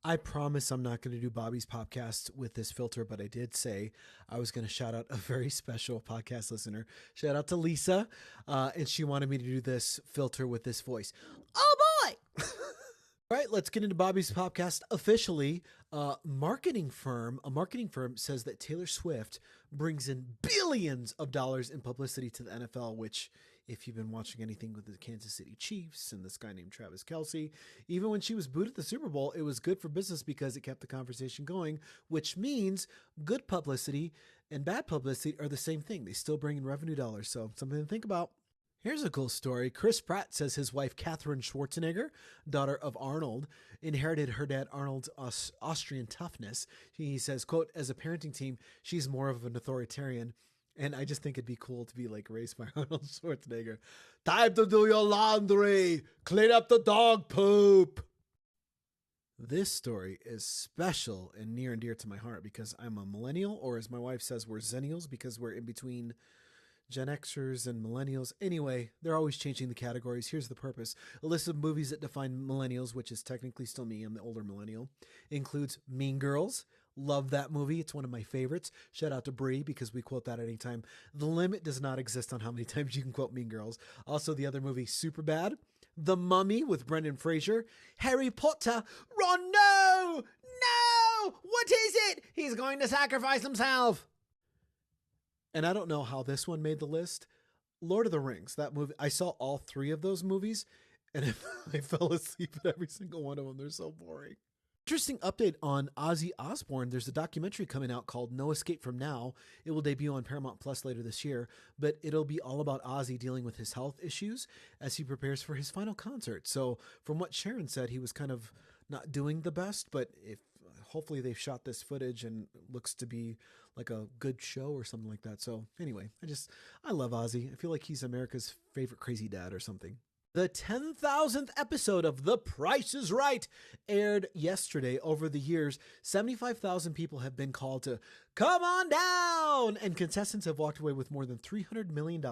I promise I'm not going to do Bobby's podcast with this filter, but I did say I was going to shout out a very special podcast listener. Shout out to Lisa, and she wanted me to do this filter with this voice. Oh boy! All right, let's get into Bobby's podcast officially. A marketing firm says that Taylor Swift brings in billions of dollars in publicity to the NFL, which, if you've been watching anything with the Kansas City Chiefs and this guy named Travis Kelce, even when she was booed at the Super Bowl, it was good for business because it kept the conversation going, which means good publicity and bad publicity are the same thing. They still bring in revenue dollars, so something to think about. Here's a cool story. Chris Pratt says his wife, Katherine Schwarzenegger, daughter of Arnold, inherited her dad Arnold's Austrian toughness. He says, quote, as a parenting team, she's more of an authoritarian. And I just think it'd be cool to be like raised by Arnold Schwarzenegger. Time to do your laundry. Clean up the dog poop. This story is special and near and dear to my heart because I'm a millennial, or as my wife says, we're zennials because we're in between Gen Xers and millennials. Anyway, they're always changing the categories. Here's the purpose. A list of movies that define millennials, which is technically still me, I'm the older millennial, includes Mean Girls. Love that movie. It's one of my favorites. Shout out to Brie because we quote that at any time. The limit does not exist on how many times you can quote Mean Girls. Also, the other movie, Superbad. The Mummy with Brendan Fraser. Harry Potter. Ron, no! No! What is it? He's going to sacrifice himself. And I don't know how this one made the list. Lord of the Rings, that movie. I saw all three of those movies, and I fell asleep at every single one of them. They're so boring. Interesting update on Ozzy Osbourne. There's a documentary coming out called No Escape From Now. It will debut on Paramount Plus later this year, but it'll be all about Ozzy dealing with his health issues as he prepares for his final concert. So from what Sharon said, he was kind of not doing the best, but hopefully they've shot this footage and it looks to be like a good show or something like that. So anyway, I love Ozzy. I feel like he's America's favorite crazy dad or something. The 10,000th episode of The Price is Right aired yesterday. Over the years, 75,000 people have been called to come on down, and contestants have walked away with more than $300 million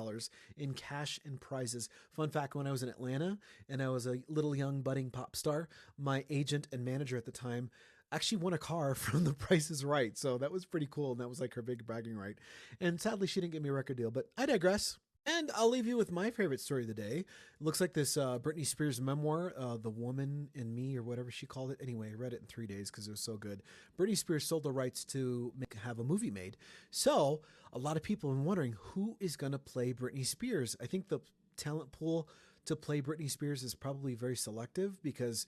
in cash and prizes. Fun fact, when I was in Atlanta and I was a little young budding pop star, my agent and manager at the time actually won a car from The Price is Right. So that was pretty cool, and that was like her big bragging right. And sadly, she didn't get me a record deal, but I digress. And I'll leave you with my favorite story of the day. It looks like this Britney Spears memoir, The Woman in Me, or whatever she called it. Anyway, I read it in 3 days because it was so good. Britney Spears sold the rights to have a movie made. So a lot of people have been wondering who is going to play Britney Spears. I think the talent pool to play Britney Spears is probably very selective because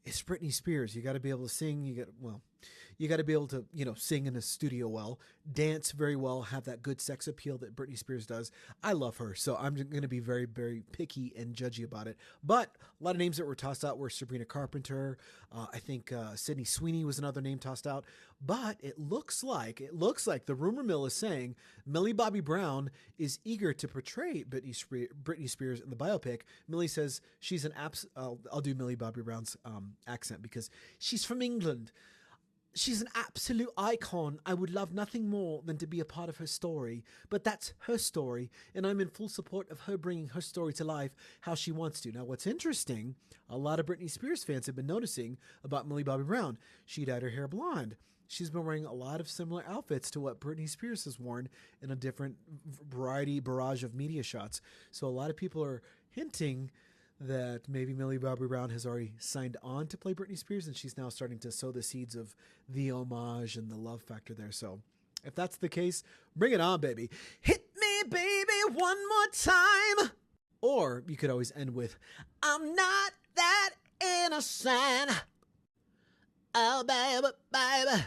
it's Britney Spears. You got to be able to sing. You got to be able to, sing in a studio well, dance very well, have that good sex appeal that Britney Spears does. I love her, so I'm going to be very, very picky and judgy about it. But a lot of names that were tossed out were Sabrina Carpenter. I think Sydney Sweeney was another name tossed out. But it looks like the rumor mill is saying Millie Bobby Brown is eager to portray Britney Spears in the biopic. Millie says she's I'll do Millie Bobby Brown's accent because she's from England. She's an absolute icon. I would love nothing more than to be a part of her story, but that's her story, and I'm in full support of her bringing her story to life how she wants to. Now, what's interesting, a lot of Britney Spears fans have been noticing about Millie Bobby Brown. She dyed her hair blonde. She's been wearing a lot of similar outfits to what Britney Spears has worn in a different barrage of media shots. So a lot of people are hinting that maybe Millie Bobby Brown has already signed on to play Britney Spears, and she's now starting to sow the seeds of the homage and the love factor there. So if that's the case, bring it on, baby. Hit me, baby, one more time. Or you could always end with, I'm not that innocent. Oh, baby, baby.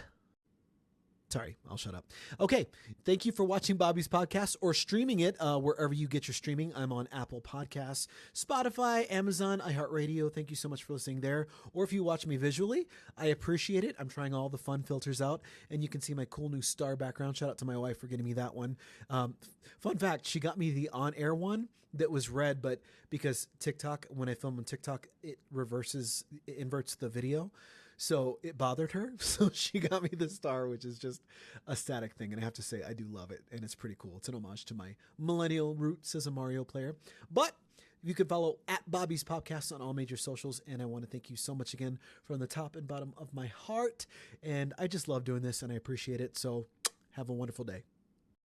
Sorry, I'll shut up. Okay, thank you for watching Bobby's podcast or streaming it wherever you get your streaming. I'm on Apple Podcasts, Spotify, Amazon, iHeartRadio. Thank you so much for listening there. Or if you watch me visually, I appreciate it. I'm trying all the fun filters out, and you can see my cool new star background. Shout out to my wife for getting me that one. Fun fact, she got me the on-air one that was red, but because TikTok, when I film on TikTok, it inverts the video. So it bothered her. So she got me the star, which is just a static thing. And I have to say, I do love it. And it's pretty cool. It's an homage to my millennial roots as a Mario player. But If you could follow at Bobby's Podcast on all major socials. And I want to thank you so much again from the top and bottom of my heart. And I just love doing this and I appreciate it. So have a wonderful day.